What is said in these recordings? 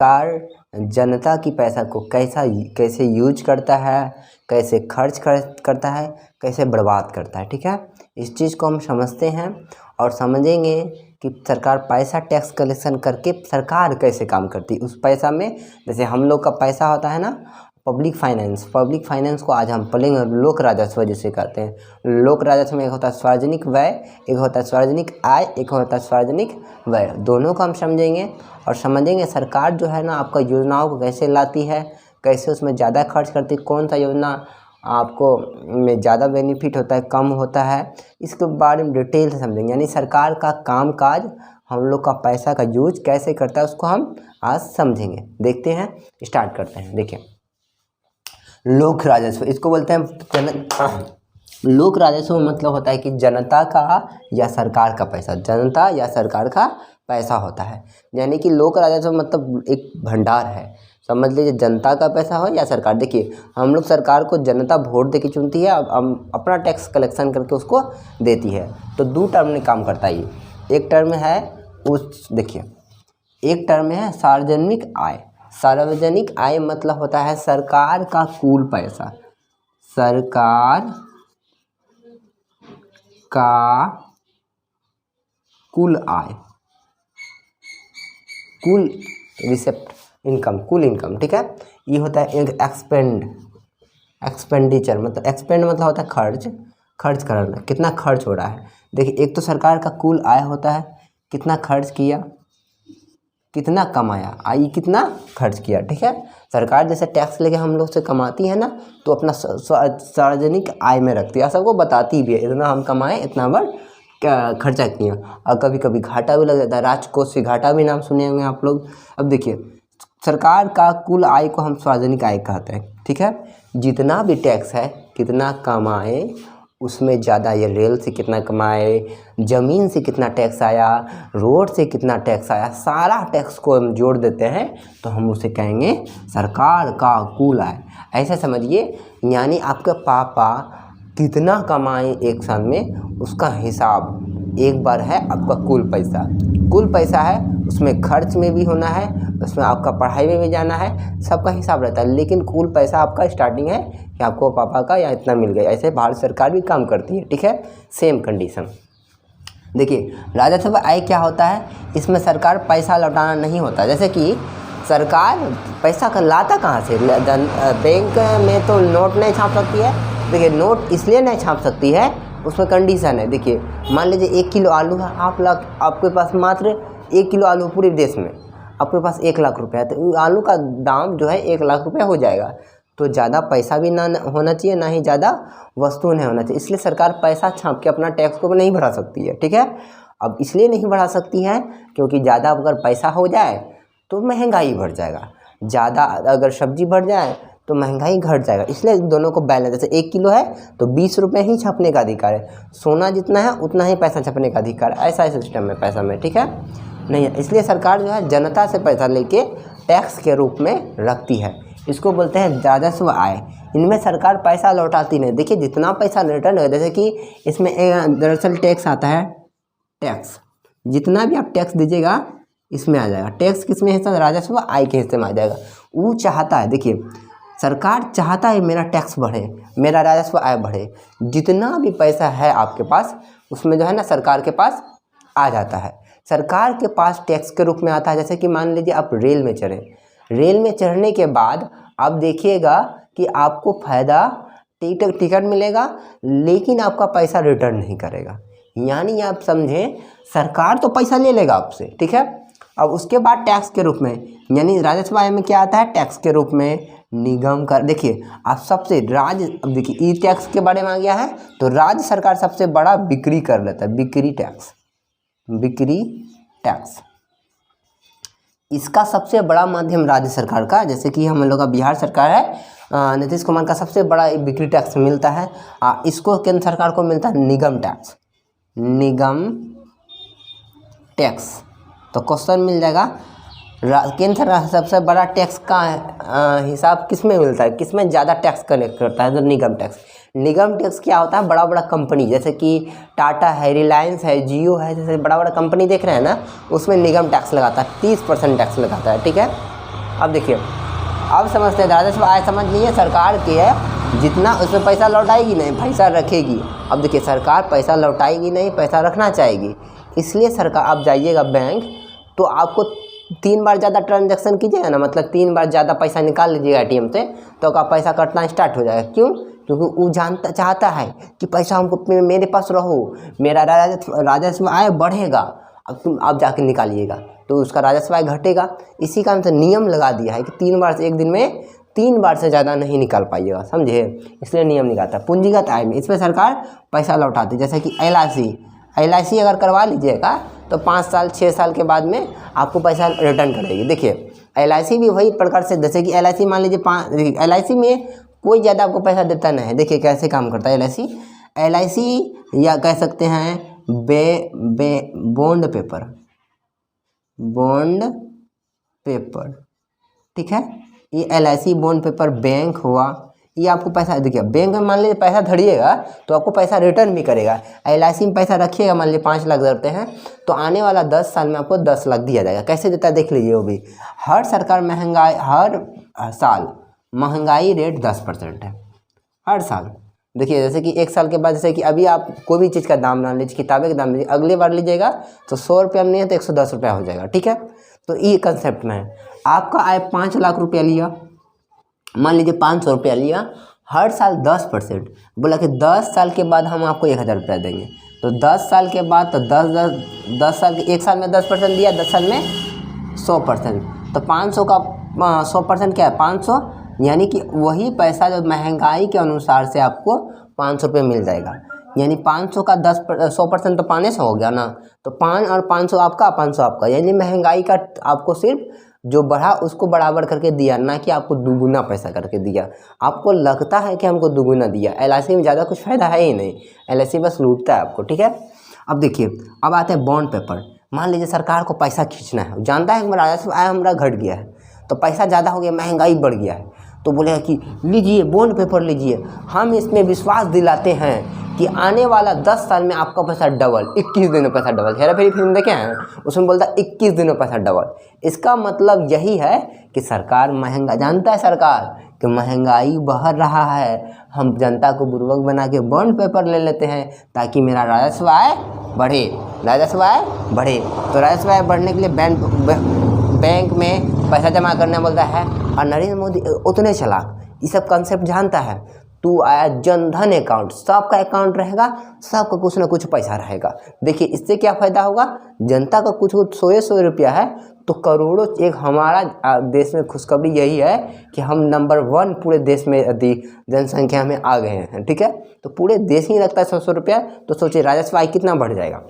सरकार जनता की पैसा को कैसे यूज करता है, कैसे खर्च करता है, कैसे बर्बाद करता है। ठीक है, इस चीज़ को हम समझते हैं और समझेंगे कि सरकार पैसा टैक्स कलेक्शन करके सरकार कैसे काम करती है। उस पैसा में जैसे हम लोग का पैसा होता है ना, पब्लिक फाइनेंस को आज हम पढ़ेंगे लोक राजस्व जिसे कहते हैं। लोक राजस्व में एक होता है सार्वजनिक व्यय, एक होता है सार्वजनिक आय, एक होता है सार्वजनिक व्यय। दोनों को हम समझेंगे और समझेंगे सरकार जो है ना आपका योजनाओं को कैसे लाती है, कैसे उसमें ज़्यादा खर्च करती है, कौन सा योजना आपको में ज़्यादा बेनिफिट होता है, कम होता है, इसके बारे में डिटेल से समझेंगे। यानी सरकार का काम काज, हम लोग का पैसा का यूज कैसे करता है उसको हम आज समझेंगे। देखते हैं, स्टार्ट करते हैं। देखिए, लोक राजस्व इसको बोलते हैं। लोक राजस्व मतलब होता है कि जनता का या सरकार का पैसा, जनता या सरकार का पैसा होता है। यानी कि लोक राजस्व मतलब एक भंडार है, समझ लीजिए जनता का पैसा हो या सरकार। देखिए, हम लोग सरकार को जनता वोट दे के चुनती है, अब अपना टैक्स कलेक्शन करके उसको देती है। तो दो टर्म में काम करता है ये। एक टर्म है देखिए, एक टर्म है सार्वजनिक आय। सार्वजनिक आय मतलब होता है सरकार का कुल पैसा, सरकार का कुल आय, कुल रिसेप्ट इनकम, कुल इनकम। ठीक है, ये होता है एक एक्सपेंडिचर मतलब एक्सपेंड मतलब होता है खर्च करना, कितना खर्च हो रहा है। देखिए, एक तो सरकार का कुल आय होता है, कितना खर्च किया, कितना कमाया, आय कितना खर्च किया। ठीक है, सरकार जैसे टैक्स लेके हम लोग से कमाती है ना, तो अपना सार्वजनिक आय में रखती है, सबको बताती भी है इतना हम कमाए, इतना बार खर्चा किया। और कभी कभी घाटा भी लग जाता है, राजकोषीय घाटा भी नाम सुने होंगे आप लोग। अब देखिए, सरकार का कुल आय को हम सार्वजनिक आय कहते हैं। ठीक है, जितना भी टैक्स है, कितना कमाए, उसमें ज़्यादा ये रेल से कितना कमाए, ज़मीन से कितना टैक्स आया, रोड से कितना टैक्स आया, सारा टैक्स को हम जोड़ देते हैं तो हम उसे कहेंगे सरकार का कुल आय। ऐसा समझिए, यानी आपके पापा कितना कमाए एक साल में, उसका हिसाब एक बार है आपका कुल पैसा है, उसमें खर्च में भी होना है, उसमें आपका पढ़ाई में भी जाना है, सबका हिसाब रहता है। लेकिन कुल पैसा आपका स्टार्टिंग है कि आपको पापा का या इतना मिल गया। ऐसे भारत सरकार भी काम करती है। ठीक है, सेम कंडीशन। देखिए, राजस्व आय क्या होता है, इसमें सरकार पैसा लौटाना नहीं होता। जैसे कि सरकार पैसा का लाता कहाँ से, बैंक में तो नोट नहीं छाप सकती है। देखिए, नोट इसलिए नहीं छाप सकती है, उसमें कंडीशन है। देखिए, मान लीजिए 1 किलो आलू है, आपके पास मात्र 1 किलो आलू, पूरे देश में आपके पास 1 लाख रुपये है, तो आलू का दाम जो है 1 लाख रुपये हो जाएगा। तो ज़्यादा पैसा भी ना होना चाहिए, ना ही ज़्यादा वस्तु नहीं होना चाहिए। इसलिए सरकार पैसा छाप के अपना टैक्स को भी नहीं बढ़ा सकती है। ठीक है, अब इसलिए नहीं बढ़ा सकती है क्योंकि ज़्यादा अगर पैसा हो जाए तो महंगाई बढ़ जाएगा, ज़्यादा अगर सब्जी बढ़ जाए तो महंगाई घट जाएगा। इसलिए दोनों को बैलेंस, जैसे 1 किलो है तो 20 रुपये ही छपने का अधिकार है, सोना जितना है उतना ही पैसा छपने का अधिकार है। ऐसा सिस्टम है पैसा में। ठीक है, नहीं है, इसलिए सरकार जो है जनता से पैसा लेके टैक्स के रूप में रखती है। इसको बोलते हैं राजस्व आय। इनमें सरकार पैसा लौटाती नहीं। देखिए, जितना पैसा रिटर्न है, जैसे कि इसमें दरअसल टैक्स आता है, टैक्स जितना भी आप टैक्स दीजिएगा इसमें आ जाएगा। टैक्स किस में हिस्सा, राजस्व आय के हिस्से में आ जाएगा। वो चाहता है, देखिए सरकार चाहता है मेरा टैक्स बढ़े, मेरा राजस्व आय बढ़े। जितना भी पैसा है आपके पास उसमें जो है ना सरकार के पास आ जाता है। सरकार के पास टैक्स के रूप में आता है। जैसे कि मान लीजिए आप रेल में चढ़े, रेल में चढ़ने के बाद आप देखिएगा कि आपको फ़ायदा टिकट मिलेगा, लेकिन आपका पैसा रिटर्न नहीं करेगा। यानी आप समझें, सरकार तो पैसा ले लेगा आपसे। ठीक है, अब उसके बाद टैक्स के रूप में, यानी राजस्व आय में क्या आता है, टैक्स के रूप में निगम कर। देखिए, आप सबसे अब देखिए ई टैक्स के बारे में आ गया है, तो राज्य सरकार सबसे बड़ा बिक्री कर लेता है, बिक्री टैक्स। इसका सबसे बड़ा माध्यम राज्य सरकार का, जैसे कि हम लोग का बिहार सरकार है, नीतीश कुमार का सबसे बड़ा बिक्री टैक्स मिलता है। इसको केंद्र सरकार को मिलता है निगम टैक्स। तो क्वेश्चन मिल जाएगा, केंद्र सरकार सबसे बड़ा टैक्स का हिसाब किस में मिलता है, किस में ज़्यादा टैक्स कलेक्ट करता है, तो निगम टैक्स। निगम टैक्स क्या होता है, बड़ा बड़ा कंपनी जैसे कि टाटा है, रिलायंस है, जियो है, जैसे बड़ा बड़ा कंपनी देख रहे हैं ना, उसमें निगम टैक्स लगाता है, 30% टैक्स लगाता है। ठीक है, अब देखिए, अब समझते हैं राजस्व आय समझ लीजिए सरकार की है, जितना उसमें पैसा लौटाएगी नहीं, पैसा रखेगी। अब देखिए सरकार पैसा लौटाएगी नहीं, पैसा रखना चाहेगी, इसलिए सरकार, आप जाइएगा बैंक तो आपको 3 बार ज़्यादा ट्रांजैक्शन कीजिएगा ना, मतलब 3 बार ज़्यादा पैसा निकाल लीजिएगा ATM से, तो आपका पैसा कटना स्टार्ट हो जाएगा। क्यों? क्योंकि वो चाहता है कि पैसा हमको मेरे पास रहो, मेरा राजस्व आय बढ़ेगा। अब तुम आप जाके निकालिएगा तो उसका राजस्व आय घटेगा। इसी कारण से नियम लगा दिया है कि 3 बार से, एक दिन में 3 बार से ज़्यादा नहीं निकाल पाइएगा, समझे? इसलिए नियम निकालता है। पूंजीगत आय में इसमें सरकार पैसा लौटाती है, जैसे कि LIC अगर करवा लीजिएगा तो 5 साल 6 साल के बाद में आपको पैसा रिटर्न करेगी। देखिए LIC भी वही प्रकार से, जैसे कि LIC मान लीजिए LIC में कोई ज़्यादा आपको पैसा देता नहीं है। देखिए कैसे काम करता है LIC या कह सकते हैं बॉन्ड पेपर, ठीक है। ये LIC बॉन्ड पेपर बैंक हुआ, ये आपको पैसा, देखिए बैंक में मान लीजिए पैसा धरिएगा तो आपको पैसा रिटर्न भी करेगा। LIC में पैसा रखिएगा, मान लीजिए 5 लाख धरते हैं तो आने वाला 10 साल में आपको 10 लाख दिया जाएगा। कैसे देता है देख लीजिए। वो भी हर साल महंगाई रेट 10% है हर साल। देखिए जैसे कि 1 साल के बाद, जैसे कि अभी आप कोई भी चीज़ का दाम मान लीजिए, किताबें का दाम लीजिए, अगले बार लीजिएगा तो 100 रुपया में नहीं है तो 110 रुपया हो जाएगा, ठीक है। तो ये कंसेप्ट में है। आपका आय 5 लाख रुपया लिया, मान लीजिए 500 रुपया लिया, हर साल 10%, बोला कि 10 साल के बाद हम आपको 1000 रुपया देंगे। तो 10 साल के बाद तो 10 साल के, 1 साल में 10% दिया, 10 साल में 100%, तो 500 का 100% क्या है 500, यानी कि वही पैसा जो महंगाई के अनुसार से आपको 500 रुपये मिल जाएगा। यानी 500 का 100% तो 500 हो गया ना, तो 5 और 500 आपका, 500 आपका, यानी महंगाई का आपको सिर्फ जो बढ़ा उसको बराबर करके दिया, ना कि आपको दुगुना पैसा करके दिया। आपको लगता है कि हमको दुगुना दिया। LIC में ज़्यादा कुछ फ़ायदा है ही नहीं, LIC बस लूटता है आपको, ठीक है। अब देखिए, अब आते हैं बॉन्ड पेपर। मान लीजिए सरकार को पैसा खींचना है, जानता है कि राजस्व आय हमारा घट गया है, तो पैसा ज़्यादा हो गया, महंगाई बढ़ गया है, तो बोलेगा कि लीजिए बॉन्ड पेपर लीजिए, हम इसमें विश्वास दिलाते हैं कि आने वाला 10 साल में आपका पैसा डबल, 21 दिन में पैसा डबल। हेरा फेरी फिल्म देखे हैं, उसमें बोलता है 21 दिन में पैसा डबल। इसका मतलब यही है कि सरकार जानता है सरकार कि महंगाई बढ़ रहा है, हम जनता को बुर्बक बना के बॉन्ड पेपर ले लेते हैं ताकि मेरा राजस्व आय बढ़े। तो राजस्व आय बढ़ने के लिए बैंक में पैसा जमा करने बोलता है। और नरेंद्र मोदी उतने चालाक, ये सब कंसेप्ट जानता है। तू आया जनधन अकाउंट, सबका अकाउंट रहेगा, सबका कुछ ना कुछ पैसा रहेगा। देखिए इससे क्या फ़ायदा होगा, जनता का कुछ 100 रुपया है तो करोड़ों, एक हमारा देश में खुशखबरी यही है कि हम नंबर 1 पूरे देश में जनसंख्या में आ गए हैं, ठीक है। तो पूरे देश ही रखता है 100 रुपया, तो सोचिए राजस्व आय कितना बढ़ जाएगा।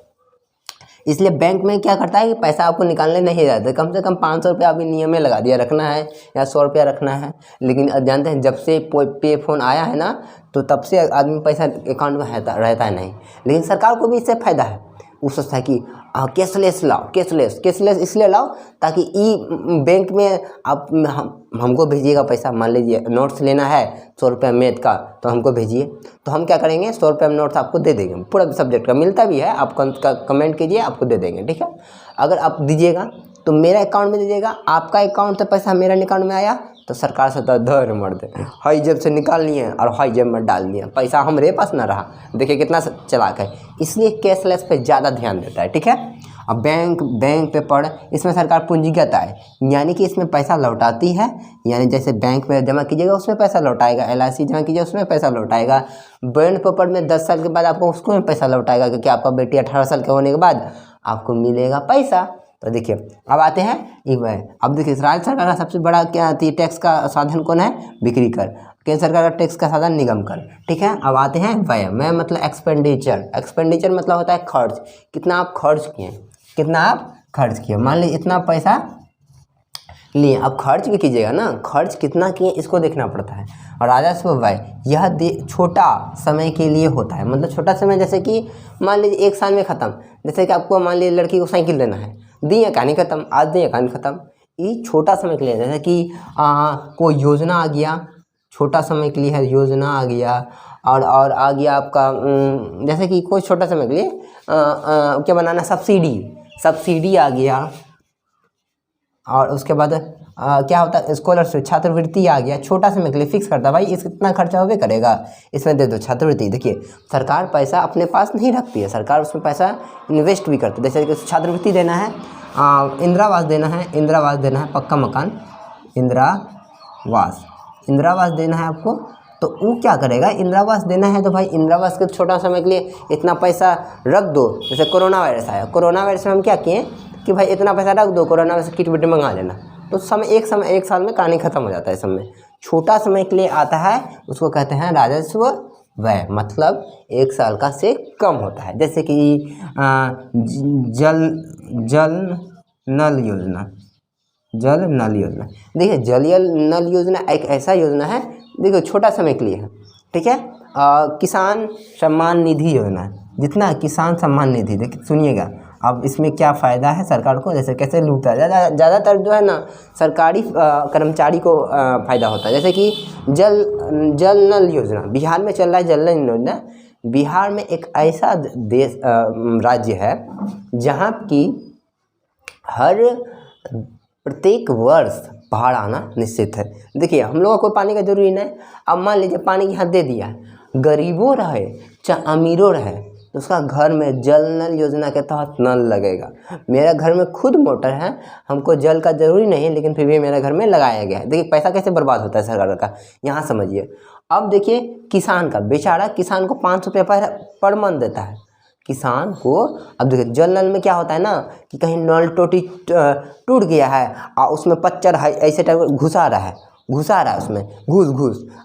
इसलिए बैंक में क्या करता है कि पैसा आपको निकालने नहीं जाता, कम से कम 500 रुपया अभी नियम में लगा दिया रखना है या 100 रुपया रखना है। लेकिन जानते हैं जब से पे फोन आया है ना, तो तब से आदमी पैसा अकाउंट में रहता है नहीं। लेकिन सरकार को भी इससे फ़ायदा है, वो सोचता है कि कैशलेस लाओ, कैशलेस इसलिए लाओ ताकि बैंक में आप हमको भेजिएगा पैसा। मान लीजिए नोट्स लेना है 100 रुपया मैथ का, तो हमको भेजिए, तो हम क्या करेंगे 100 रुपया में नोट्स आपको दे देंगे, पूरा सब्जेक्ट का मिलता भी है, आप कमेंट कीजिए आपको दे देंगे, ठीक है। अगर आप दीजिएगा तो मेरा अकाउंट में दीजिएगा, आपका अकाउंट से पैसा मेरा अकाउंट में आया तो सरकार से तो धर मर दे, हाई जेब से निकाल लिए और हाई जेब में डाल दिया, पैसा हमारे पास ना रहा। देखिए कितना चालाक है, इसलिए कैशलेस पे ज़्यादा ध्यान देता है, ठीक है। अब बैंक पेपर, इसमें सरकार पूंजीगत आय, यानी कि इसमें पैसा लौटाती है, यानी जैसे बैंक में जमा कीजिएगा उसमें पैसा लौटाएगा, LIC जमा कीजिए उसमें पैसा लौटाएगा, बॉन्ड पेपर में 10 साल के बाद आपको उसको में पैसा लौटाएगा, क्योंकि आपका बेटी 18 साल के होने के बाद आपको मिलेगा पैसा। तो देखिए अब आते हैं ई-व्यय। अब देखिए राज्य सरकार का सबसे बड़ा क्या टैक्स का साधन कौन है, बिक्री कर। केंद्र सरकार का टैक्स का साधन निगम कर, ठीक है। अब आते हैं व्यय मतलब एक्सपेंडिचर मतलब होता है खर्च, कितना आप खर्च किए, मान लीजिए इतना पैसा लिए, अब खर्च भी कीजिएगा ना, खर्च कितना किए इसको देखना पड़ता है। और राजस्व व्यय यह छोटा समय के लिए होता है, मतलब छोटा समय, जैसे कि मान लीजिए 1 साल में ख़त्म। जैसे कि आपको मान लीजिए लड़की को साइकिल लेना है, दिए कहानी ख़त्म, आज दिए कहानी ख़त्म, ये छोटा समय के लिए। जैसे कि कोई योजना आ गया, छोटा समय के लिए है, योजना आ गया, और आ गया आपका जैसे कि कोई छोटा समय के लिए क्या बनाना, सब्सिडी आ गया, और उसके बाद क्या होता है, स्कॉलरशिप छात्रवृत्ति आ गया, छोटा समय के लिए फिक्स करता है भाई इस इतना खर्चा होवे करेगा, इसमें दे दो छात्रवृत्ति। देखिए सरकार पैसा अपने पास नहीं रखती है, सरकार उसमें पैसा इन्वेस्ट भी करती है। जैसे कि छात्रवृत्ति देना है, इंदिरावास देना है, इंदिरावास देना है, पक्का मकान, इंदिरावास देना है आपको, तो वो क्या करेगा, इंदिरावास देना है तो भाई इंदिरावास के छोटा समय के लिए इतना पैसा रख दो। जैसे कोरोना वायरस आया, कोरोना वायरस में हम क्या किए कि भाई इतना पैसा रख दो, कोरोना वायरस किट विट मंगा लेना, तो एक साल में कहानी खत्म हो जाता है। समय छोटा समय के लिए आता है, उसको कहते हैं राजस्व व्यय, मतलब एक साल का से कम होता है। जैसे कि जल नल योजना, देखिए जल नल योजना एक ऐसा योजना है, देखो छोटा समय के लिए है, ठीक है। किसान सम्मान निधि योजना है, जितना किसान सम्मान निधि, देखिए सुनिएगा अब इसमें क्या फ़ायदा है सरकार को, जैसे कैसे लूटता है, ज़्यादातर जो है ना सरकारी कर्मचारी को फ़ायदा होता है। जैसे कि जल नल योजना बिहार में चल रहा है, जल नल योजना बिहार में एक ऐसा देश राज्य है जहाँ की हर प्रत्येक वर्ष बाढ़ आना निश्चित है। देखिए हम लोगों को पानी का जरूरी नहीं, अब मान लीजिए पानी यहाँ दे दिया, गरीबों रहे चाहे अमीरों रहे, तो उसका घर में जल नल योजना के तहत नल लगेगा। मेरा घर में खुद मोटर है, हमको जल का जरूरी नहीं है, लेकिन फिर भी मेरे घर में लगाया गया है। देखिए पैसा कैसे बर्बाद होता है सरकार का, यहाँ समझिए। अब देखिए किसान का, बेचारा किसान को 500 रुपये पर मंथ देता है किसान को। अब देखिए जल नल में क्या होता है ना कि कहीं नल टोटी टूट गया है और उसमें पच्चर है ऐसे टाइप घुसा रहा है उसमें घुस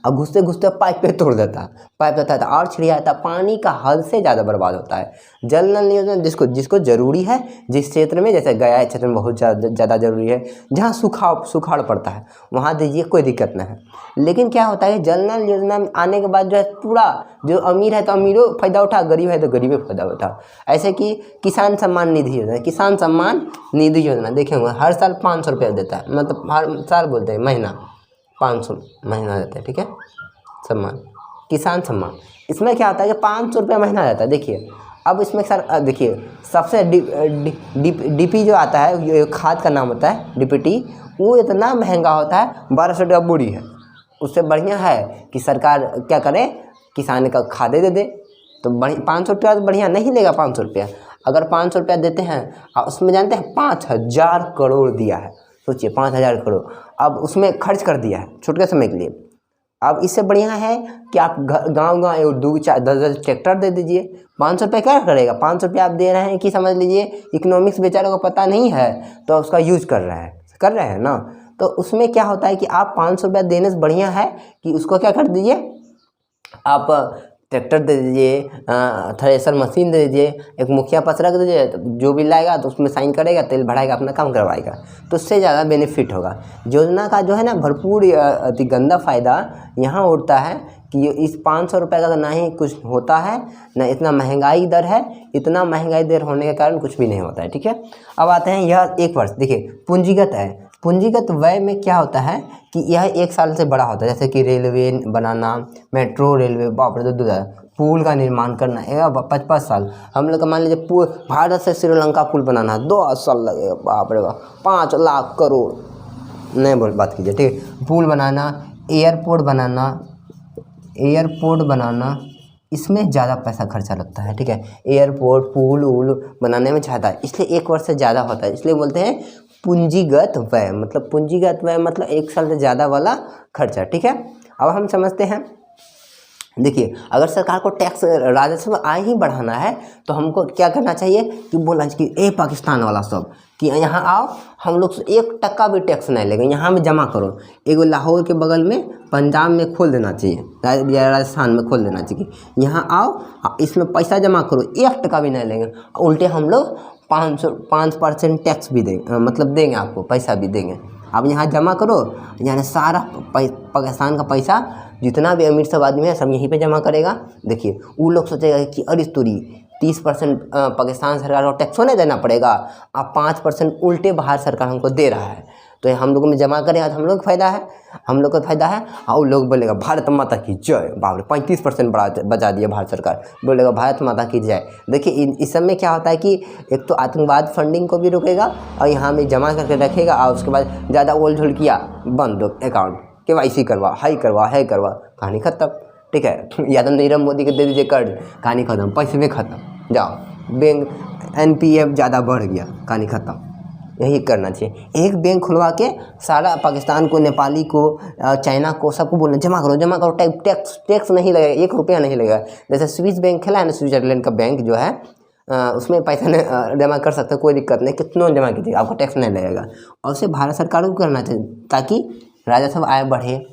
और घुसते पाइप पे तोड़ देता है, पाइप देता है तो और छिड़ जाता है, पानी का हद से ज़्यादा बर्बाद होता है। जल नल योजना जिसको ज़रूरी है, जिस क्षेत्र में, जैसे गया क्षेत्र में बहुत ज़्यादा ज़रूरी है, जहाँ सुखाड़ पड़ता है वहाँ दीजिए, कोई दिक्कत नहीं है। लेकिन क्या होता है जल नल योजना में आने के बाद जो है पूरा जो अमीर है तो अमीरों फ़ायदा उठा, गरीब है तो गरीबे फ़ायदा उठा। ऐसे कि किसान सम्मान निधि योजना, किसान सम्मान निधि योजना देखेंगे हर साल 500 रुपये देता है, मतलब हर साल बोलते हैं महीना 500 महीना देता है, ठीक है। सम्मान, किसान सम्मान, इसमें क्या होता है कि 500 रुपये महीना देता है। देखिए अब इसमें सर देखिए सबसे डीपी जो आता है, ये खाद का नाम होता है डीपीटी, वो इतना महंगा होता है, 1200 रुपया बोरी है। उससे बढ़िया है कि सरकार क्या करे, किसान का खादे दे दे, तो 500 रुपया तो बढ़िया नहीं लेगा 500 रुपया। अगर 500 रुपया देते हैं और उसमें जानते हैं 5000 करोड़ दिया है, सोचिए 5000 करोड़ अब उसमें खर्च कर दिया है छोटे समय के लिए। अब इससे बढ़िया है कि आप गांव 2-4-10 ट्रैक्टर दे दीजिए। 500 रुपये क्या करेगा, 500 रुपये आप दे रहे हैं कि समझ लीजिए इकोनॉमिक्स बेचारे को पता नहीं है तो उसका यूज कर रहे हैं ना, तो उसमें क्या होता है कि आप 500 रुपये देने से बढ़िया है कि उसको क्या कर दीजिए, आप ट्रैक्टर दे दीजिए, थ्रेसर मशीन दे दीजिए, एक मुखिया पास रख दीजिए, तो जो भी लाएगा तो उसमें साइन करेगा, तेल भराएगा, अपना काम करवाएगा, तो उससे ज़्यादा बेनिफिट होगा। योजना का जो है ना भरपूर अति गंदा फ़ायदा यहाँ उठता है कि इस 500 रुपये का ना ही कुछ होता है, ना इतना महंगाई दर है, इतना महंगाई दर होने के कारण कुछ भी नहीं होता है, ठीक है। अब आते हैं यह एक वर्ष, देखिए पूंजीगत है, पूंजीगत व्यय में क्या होता है कि यह 1 साल से बड़ा होता है। जैसे कि रेलवे बनाना, मेट्रो रेलवे, बाप रे, पुल का निर्माण करना, 5-5 साल। हम लोग का मान लीजिए भारत से श्रीलंका पुल बनाना 2 साल लगेगा, बाप रे बाप, 5 लाख करोड़, नहीं बात कीजिए, ठीक है। पुल बनाना, एयरपोर्ट बनाना, इसमें ज़्यादा पैसा खर्चा लगता है, ठीक है। एयरपोर्ट पुल बनाने में ज़्यादा, इसलिए 1 वर्ष से ज़्यादा होता है, इसलिए बोलते हैं पूंजीगत व्यय। मतलब पूंजीगत व्यय मतलब 1 साल से ज़्यादा वाला खर्चा, ठीक है। अब हम समझते हैं, देखिए अगर सरकार को टैक्स राजस्व आय ही बढ़ाना है तो हमको क्या करना चाहिए कि बोलना चाहिए कि पाकिस्तान वाला सब कि यहाँ आओ, हम लोग से 1 टका भी टैक्स नहीं लेंगे, यहाँ में जमा करो। एगो लाहौर के बगल में पंजाब में खोल देना चाहिए, राजस्थान में खोल देना चाहिए, यहाँ आओ इसमें पैसा जमा करो, 1 टका भी नहीं लेंगे, उल्टे हम लोग 5% टैक्स भी देंगे, मतलब देंगे आपको, पैसा भी देंगे। अब यहाँ जमा करो, यानी सारा पाकिस्तान का पैसा जितना भी अमीर सब आदमी है सब यहीं पे जमा करेगा। देखिए वो लोग सोचेगा कि अरे तोरी 30% पाकिस्तान सरकार को टैक्स नहीं देना पड़ेगा, अब 5% उल्टे बाहर सरकार हमको दे रहा है, तो हम लोगों में जमा करेगा तो हम लोग को फायदा है। हम लोग को फायदा है। और लोग बोलेगा भारत माता की जय, बाप रे 35% बचा दिया भारत सरकार, बोलेगा भारत माता की जय। देखिए इस सब में क्या होता है कि एक तो आतंकवाद फंडिंग को भी रोकेगा और यहाँ में जमा करके रखेगा, और उसके बाद ज़्यादा ओल झोल किया बंद अकाउंट, KYC करवा, हाई करवा, है करवा, कहानी खत्म। ठीक है, या तो नीरव मोदी को दे दीजिए कर्ज, कहानी खत्म, पैसे में खत्म, जाओ बैंक NPF ज़्यादा बढ़ गया, कहानी खत्म। यही करना चाहिए, एक बैंक खुलवा के सारा पाकिस्तान को, नेपाली को, चाइना को, सबको बोलना जमा करो, टैक्स नहीं लगेगा, 1 रुपया नहीं लगेगा। जैसे स्विस बैंक खेला है ना, स्विट्जरलैंड का बैंक जो है, उसमें पैसा जमा कर सकते हो, कोई दिक्कत नहीं, कितना जमा कीजिएगा, आपको टैक्स नहीं लगेगा। और उसे भारत सरकार को करना चाहिए ताकि राजस्व आय बढ़े,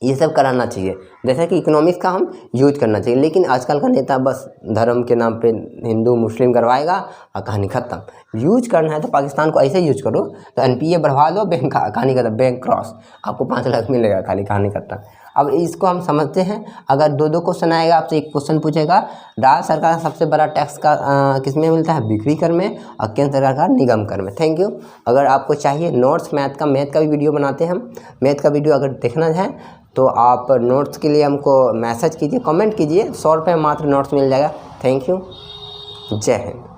ये सब कराना चाहिए। जैसे कि इकोनॉमिक्स का हम यूज करना चाहिए, लेकिन आजकल का नेता बस धर्म के नाम पे हिंदू मुस्लिम करवाएगा और कहानी खत्म। यूज करना है तो पाकिस्तान को ऐसे यूज करो, तो NPA बढ़वा लो, बैंक कहानी खत्म, बैंक क्रॉस, आपको 5 लाख मिलेगा, खाली कहानी खत्म। अब इसको हम समझते हैं। अगर 2 क्वेश्चन आएगा, आपसे एक क्वेश्चन पूछेगा, राज्य सरकार का सबसे बड़ा टैक्स का किस में मिलता है, बिक्री कर में, और केंद्र सरकार का निगम कर में। Thank you. अगर आपको चाहिए नोट्स मैथ का भी वीडियो बनाते हैं हम, मैथ का वीडियो अगर देखना है तो आप नोट्स के लिए हमको मैसेज कीजिए, कमेंट कीजिए, 100 रुपये मात्र नोट्स मिल जाएगा। थैंक यू, जय हिंद।